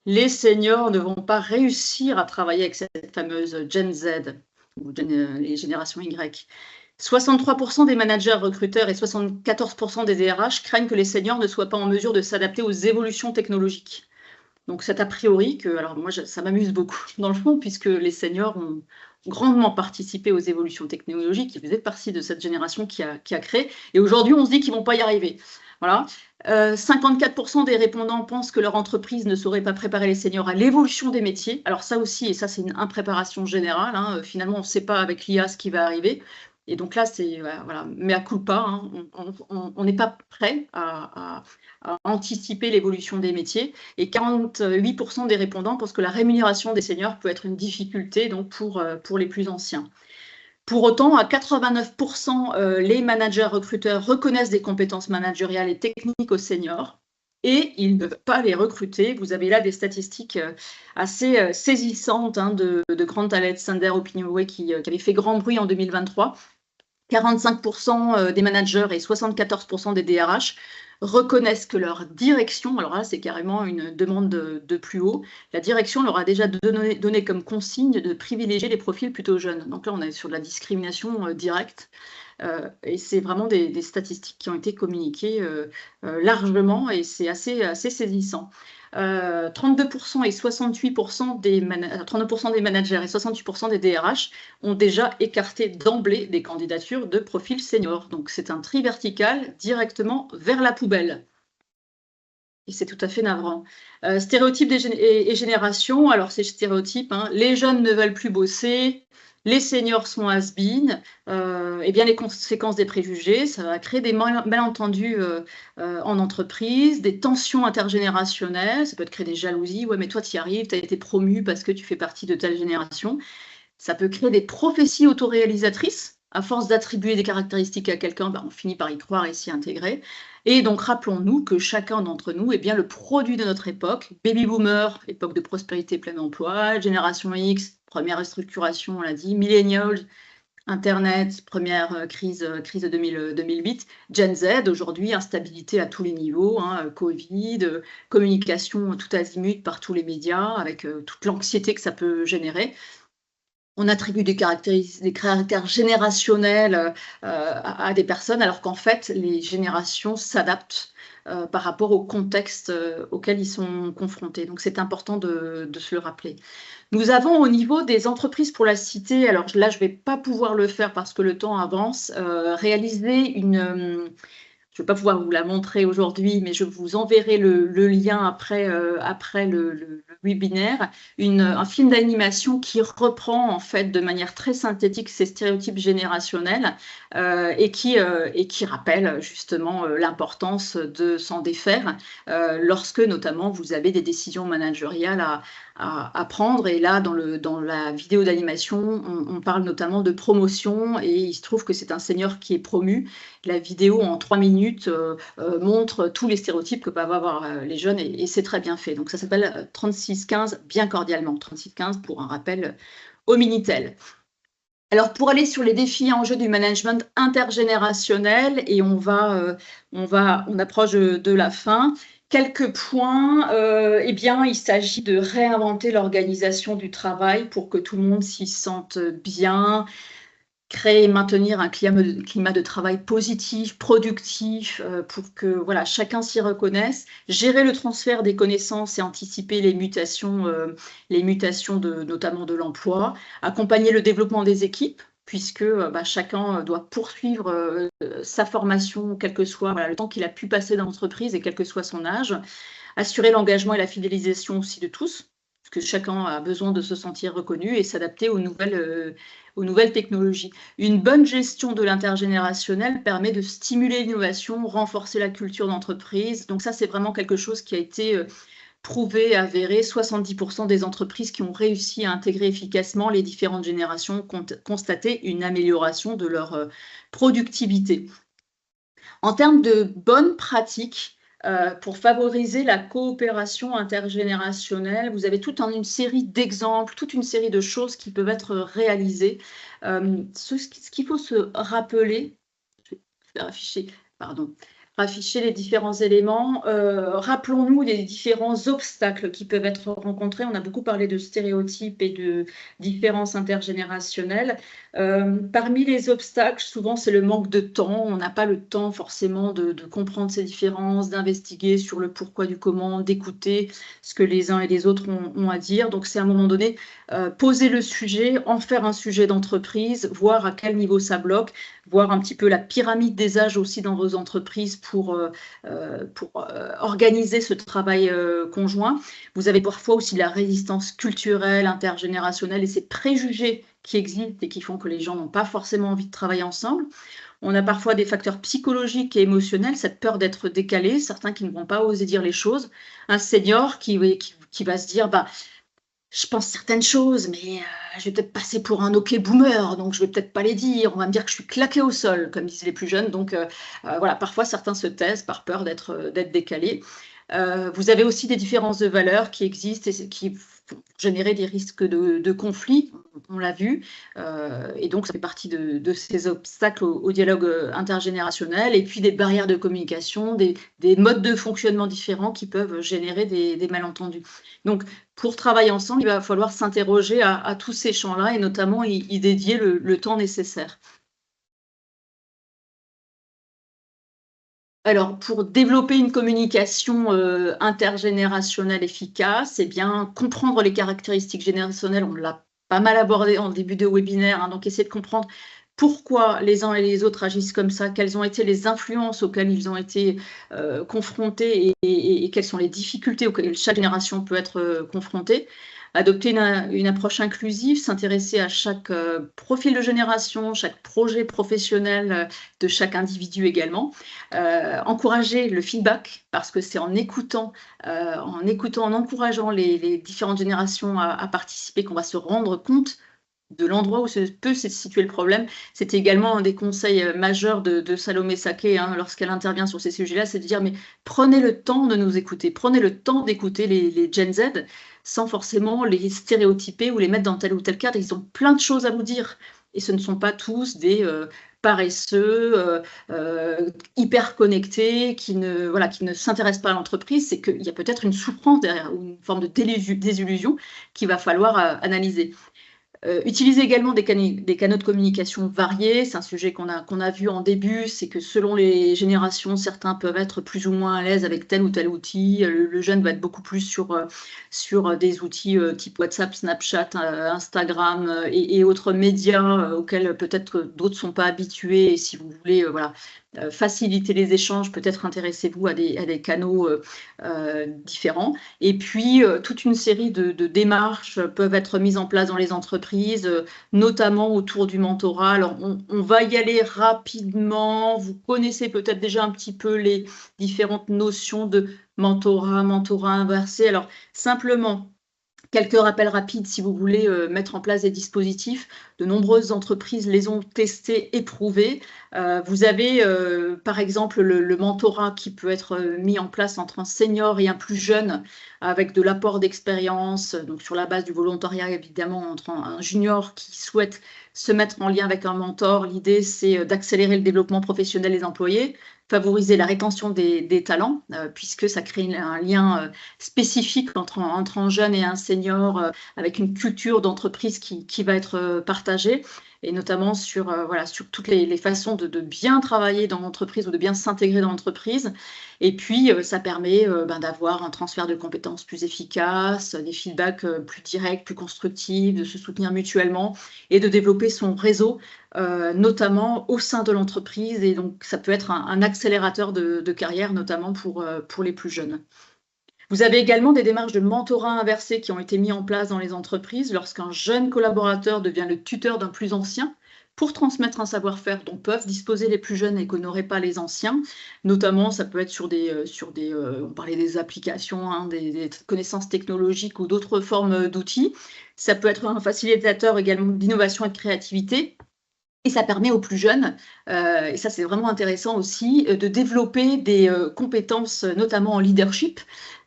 les seniors ne vont pas réussir à travailler avec cette fameuse Gen Z, ou les générations Y. 63% des managers recruteurs et 74% des DRH craignent que les seniors ne soient pas en mesure de s'adapter aux évolutions technologiques. Donc cet a priori que, alors moi ça m'amuse beaucoup dans le fond, puisque les seniors ont grandement participé aux évolutions technologiques, ils faisaient partie de cette génération qui a créé, et aujourd'hui on se dit qu'ils ne vont pas y arriver. Voilà. 54% des répondants pensent que leur entreprise ne saurait pas préparer les seniors à l'évolution des métiers. Alors ça aussi, et ça c'est une impréparation générale, hein, finalement on ne sait pas avec l'IA ce qui va arriver. Et donc là, c'est voilà, mea culpa, hein, on n'est pas prêt à anticiper l'évolution des métiers. Et 48% des répondants pensent que la rémunération des seniors peut être une difficulté donc pour les plus anciens. Pour autant, à 89%, les managers recruteurs reconnaissent des compétences managériales et techniques aux seniors, et ils ne peuvent pas les recruter. Vous avez là des statistiques assez saisissantes hein, de Grant Alexander Opinionway qui avait fait grand bruit en 2023. 45% des managers et 74% des DRH reconnaissent que leur direction, alors là c'est carrément une demande de plus haut, la direction leur a déjà donné comme consigne de privilégier les profils plutôt jeunes. Donc là on est sur de la discrimination directe, et c'est vraiment des statistiques qui ont été communiquées largement, et c'est assez saisissant. 32% et 68% 32% des managers et 68% des DRH ont déjà écarté d'emblée des candidatures de profils seniors. Donc c'est un tri vertical directement vers la poubelle. Et c'est tout à fait navrant. Stéréotypes et générations, alors ces stéréotypes, hein, les jeunes ne veulent plus bosser, les seniors sont has-been, et bien les conséquences des préjugés, ça va créer des malentendus en entreprise, des tensions intergénérationnelles, ça peut créer des jalousies, ouais mais toi tu y arrives, tu as été promu parce que tu fais partie de telle génération. Ça peut créer des prophéties autoréalisatrices. À force d'attribuer des caractéristiques à quelqu'un, on finit par y croire et s'y intégrer. Et donc rappelons-nous que chacun d'entre nous est bien le produit de notre époque. Baby boomer, époque de prospérité, plein emploi. Génération X, première restructuration, on l'a dit. Millennials, Internet, première crise de 2008. Gen Z, aujourd'hui, instabilité à tous les niveaux, hein, Covid, communication tout azimut par tous les médias, avec toute l'anxiété que ça peut générer. On attribue des caractères générationnels à des personnes, alors qu'en fait, les générations s'adaptent par rapport au contexte auquel ils sont confrontés. Donc, c'est important de se le rappeler. Nous avons au niveau des entreprises pour la cité, alors là, je ne vais pas pouvoir le faire parce que le temps avance, réaliser une... je ne vais pas pouvoir vous la montrer aujourd'hui, mais je vous enverrai le lien après le webinaire, un film d'animation qui reprend en fait de manière très synthétique ces stéréotypes générationnels et qui rappelle justement l'importance de s'en défaire lorsque notamment vous avez des décisions managériales à prendre. Et là, dans la vidéo d'animation, on parle notamment de promotion, et il se trouve que c'est un senior qui est promu. La vidéo en 3 minutes montre tous les stéréotypes que peuvent avoir les jeunes, et c'est très bien fait. Donc ça s'appelle 3615, bien cordialement, 3615 pour un rappel au Minitel. Alors, pour aller sur les défis et enjeux du management intergénérationnel, et on approche de la fin. Quelques points, eh bien, il s'agit de réinventer l'organisation du travail pour que tout le monde s'y sente bien, créer et maintenir un climat de travail positif, productif, pour que voilà, chacun s'y reconnaisse. Gérer le transfert des connaissances et anticiper les mutations notamment de l'emploi. Accompagner le développement des équipes, puisque chacun doit poursuivre sa formation, quel que soit le temps qu'il a pu passer dans l'entreprise et quel que soit son âge. Assurer l'engagement et la fidélisation aussi de tous, parce que chacun a besoin de se sentir reconnu et s'adapter aux nouvelles technologies. Une bonne gestion de l'intergénérationnel permet de stimuler l'innovation, renforcer la culture d'entreprise. Donc ça, c'est vraiment quelque chose qui a été prouvé, avéré. 70% des entreprises qui ont réussi à intégrer efficacement les différentes générations ont constaté une amélioration de leur productivité. En termes de bonnes pratiques, pour favoriser la coopération intergénérationnelle, vous avez toute une série d'exemples, toute une série de choses qui peuvent être réalisées. Ce qu'il faut se rappeler, je vais faire afficher les différents éléments. Rappelons-nous des différents obstacles qui peuvent être rencontrés. On a beaucoup parlé de stéréotypes et de différences intergénérationnelles. Parmi les obstacles, souvent, c'est le manque de temps. On n'a pas le temps forcément de comprendre ces différences, d'investiguer sur le pourquoi du comment, d'écouter ce que les uns et les autres ont à dire. Donc, c'est à un moment donné, poser le sujet, en faire un sujet d'entreprise, voir à quel niveau ça bloque, voir un petit peu la pyramide des âges aussi dans vos entreprises pour organiser ce travail conjoint. Vous avez parfois aussi la résistance culturelle, intergénérationnelle et ces préjugés qui existent et qui font que les gens n'ont pas forcément envie de travailler ensemble. On a parfois des facteurs psychologiques et émotionnels, cette peur d'être décalé, certains qui ne vont pas oser dire les choses. Un senior qui va se dire je pense certaines choses, mais je vais peut-être passer pour un OK boomer, donc je vais peut-être pas les dire. On va me dire que je suis claqué au sol, comme disent les plus jeunes. Donc voilà, parfois certains se taisent par peur d'être décalés. Vous avez aussi des différences de valeurs qui existent et qui vont générer des risques de conflits, on l'a vu, et donc ça fait partie de ces obstacles au dialogue intergénérationnel, et puis des barrières de communication, des modes de fonctionnement différents qui peuvent générer des malentendus. Donc, pour travailler ensemble, il va falloir s'interroger à tous ces champs-là et notamment y dédier le temps nécessaire. Alors, pour développer une communication intergénérationnelle efficace, eh bien, comprendre les caractéristiques générationnelles, on l'a pas mal abordé en début de webinaire, hein, donc essayer de comprendre pourquoi les uns et les autres agissent comme ça, quelles ont été les influences auxquelles ils ont été confrontés et quelles sont les difficultés auxquelles chaque génération peut être confrontée. Adopter une approche inclusive, s'intéresser à chaque profil de génération, chaque projet professionnel de chaque individu également. Encourager le feedback, parce que c'est en écoutant, en encourageant les différentes générations à participer qu'on va se rendre compte de l'endroit où peut se situer le problème. C'était également un des conseils majeurs de Salomé Saké, hein, lorsqu'elle intervient sur ces sujets-là, c'est de dire mais prenez le temps de nous écouter, prenez le temps d'écouter les Gen Z sans forcément les stéréotyper ou les mettre dans tel ou tel cadre. Ils ont plein de choses à vous dire et ce ne sont pas tous des paresseux, hyper connectés, qui ne s'intéressent pas à l'entreprise. C'est qu'il y a peut-être une souffrance derrière ou une forme de désillusion qu'il va falloir analyser. Utiliser également des canaux de communication variés, c'est un sujet qu'on a vu en début, c'est que selon les générations, certains peuvent être plus ou moins à l'aise avec tel ou tel outil. Le jeune va être beaucoup plus sur des outils type WhatsApp, Snapchat, Instagram et autres médias auxquels peut-être d'autres ne sont pas habitués. Et si vous voulez faciliter les échanges, peut-être intéressez-vous à des canaux différents. Et puis, toute une série de démarches peuvent être mises en place dans les entreprises, notamment autour du mentorat. Alors, on va y aller rapidement. Vous connaissez peut-être déjà un petit peu les différentes notions de mentorat inversé. Alors, simplement, quelques rappels rapides si vous voulez mettre en place des dispositifs. de nombreuses entreprises les ont testées, éprouvées. Vous avez par exemple le mentorat qui peut être mis en place entre un senior et un plus jeune avec de l'apport d'expérience, donc sur la base du volontariat évidemment entre un junior qui souhaite se mettre en lien avec un mentor. L'idée c'est d'accélérer le développement professionnel des employés, favoriser la rétention des talents, puisque ça crée un lien spécifique entre un jeune et un senior, avec une culture d'entreprise qui va être partagée, et notamment sur toutes les façons de bien travailler dans l'entreprise ou de bien s'intégrer dans l'entreprise. Et puis, ça permet d'avoir un transfert de compétences plus efficace, des feedbacks plus directs, plus constructifs, de se soutenir mutuellement et de développer son réseau, notamment au sein de l'entreprise. Et donc, ça peut être un accélérateur de carrière, notamment pour les plus jeunes. Vous avez également des démarches de mentorat inversé qui ont été mises en place dans les entreprises lorsqu'un jeune collaborateur devient le tuteur d'un plus ancien pour transmettre un savoir-faire dont peuvent disposer les plus jeunes et que n'auraient pas les anciens. Notamment, ça peut être sur on parlait des applications, hein, des connaissances technologiques ou d'autres formes d'outils. Ça peut être un facilitateur également d'innovation et de créativité. Et ça permet aux plus jeunes, et ça c'est vraiment intéressant aussi, de développer des compétences, notamment en leadership,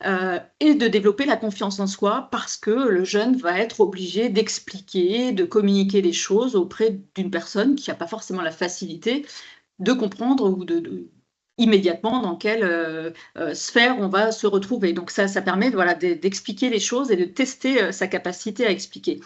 et de développer la confiance en soi, parce que le jeune va être obligé d'expliquer, de communiquer des choses auprès d'une personne qui n'a pas forcément la facilité de comprendre ou immédiatement dans quelle sphère on va se retrouver. Donc ça permet d'expliquer les choses et de tester sa capacité à expliquer.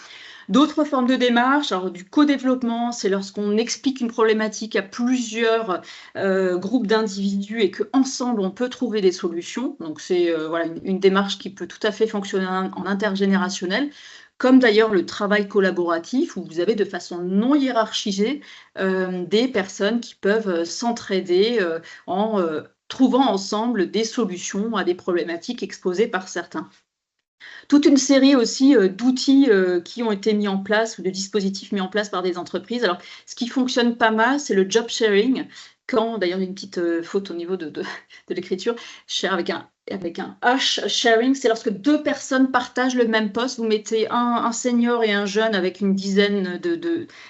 D'autres formes de démarche, alors du co-développement, c'est lorsqu'on explique une problématique à plusieurs groupes d'individus et qu'ensemble on peut trouver des solutions. Donc c'est une démarche qui peut tout à fait fonctionner en intergénérationnel, comme d'ailleurs le travail collaboratif, où vous avez de façon non hiérarchisée des personnes qui peuvent s'entraider en trouvant ensemble des solutions à des problématiques exposées par certains. Toute une série aussi d'outils qui ont été mis en place ou de dispositifs mis en place par des entreprises. Alors, ce qui fonctionne pas mal, c'est le job sharing. Quand, d'ailleurs, une petite faute au niveau de l'écriture, share avec un H, sharing, c'est lorsque deux personnes partagent le même poste. Vous mettez un senior et un jeune avec une dizaine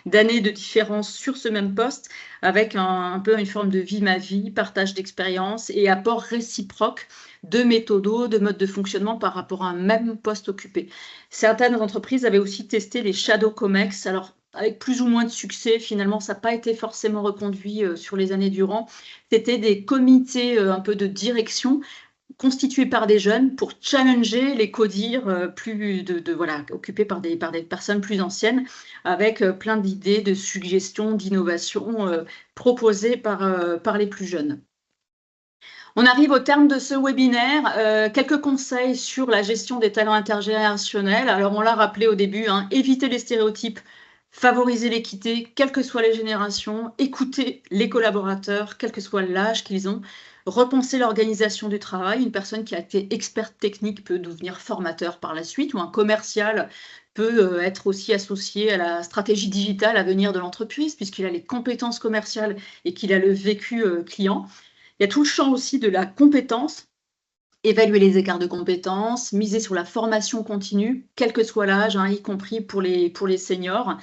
d'années de différence sur ce même poste, avec un peu une forme de vie ma vie, partage d'expérience et apport réciproque de méthodos, de modes de fonctionnement par rapport à un même poste occupé. Certaines entreprises avaient aussi testé les shadow comex, alors avec plus ou moins de succès. Finalement, ça n'a pas été forcément reconduit sur les années durant. C'était des comités un peu de direction constitués par des jeunes pour challenger les codires occupés par des personnes plus anciennes, avec plein d'idées, de suggestions, d'innovations proposées par les plus jeunes. On arrive au terme de ce webinaire. Quelques conseils sur la gestion des talents intergénérationnels. Alors, on l'a rappelé au début, hein, éviter les stéréotypes, favoriser l'équité, quelles que soient les générations, écouter les collaborateurs, quel que soit l'âge qu'ils ont, repenser l'organisation du travail. Une personne qui a été experte technique peut devenir formateur par la suite, ou un commercial peut être aussi associé à la stratégie digitale à venir de l'entreprise, puisqu'il a les compétences commerciales et qu'il a le vécu client. Il y a tout le champ aussi de la compétence, évaluer les écarts de compétences, miser sur la formation continue, quel que soit l'âge, hein, y compris pour les seniors,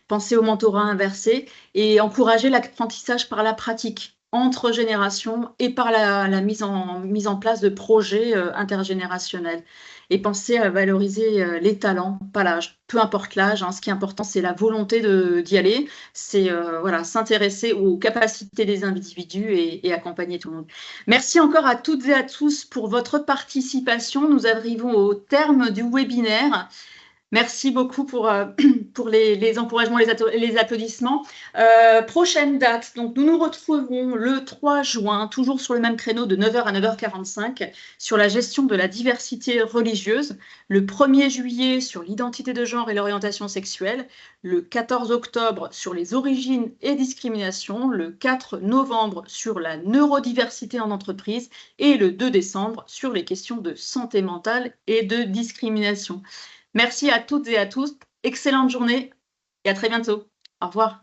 penser au mentorat inversé et encourager l'apprentissage par la pratique entre générations et par la mise en place de projets intergénérationnels. Et penser à valoriser les talents, pas l'âge, peu importe l'âge. Hein, ce qui est important, c'est la volonté d'y aller, c'est s'intéresser aux capacités des individus et accompagner tout le monde. Merci encore à toutes et à tous pour votre participation. Nous arrivons au terme du webinaire. Merci beaucoup pour les encouragements, les applaudissements. Prochaine date, donc nous nous retrouverons le 3 juin, toujours sur le même créneau de 9h à 9h45, sur la gestion de la diversité religieuse, le 1er juillet sur l'identité de genre et l'orientation sexuelle, le 14 octobre sur les origines et discriminations, le 4 novembre sur la neurodiversité en entreprise et le 2 décembre sur les questions de santé mentale et de discrimination. Merci à toutes et à tous. Excellente journée et à très bientôt. Au revoir.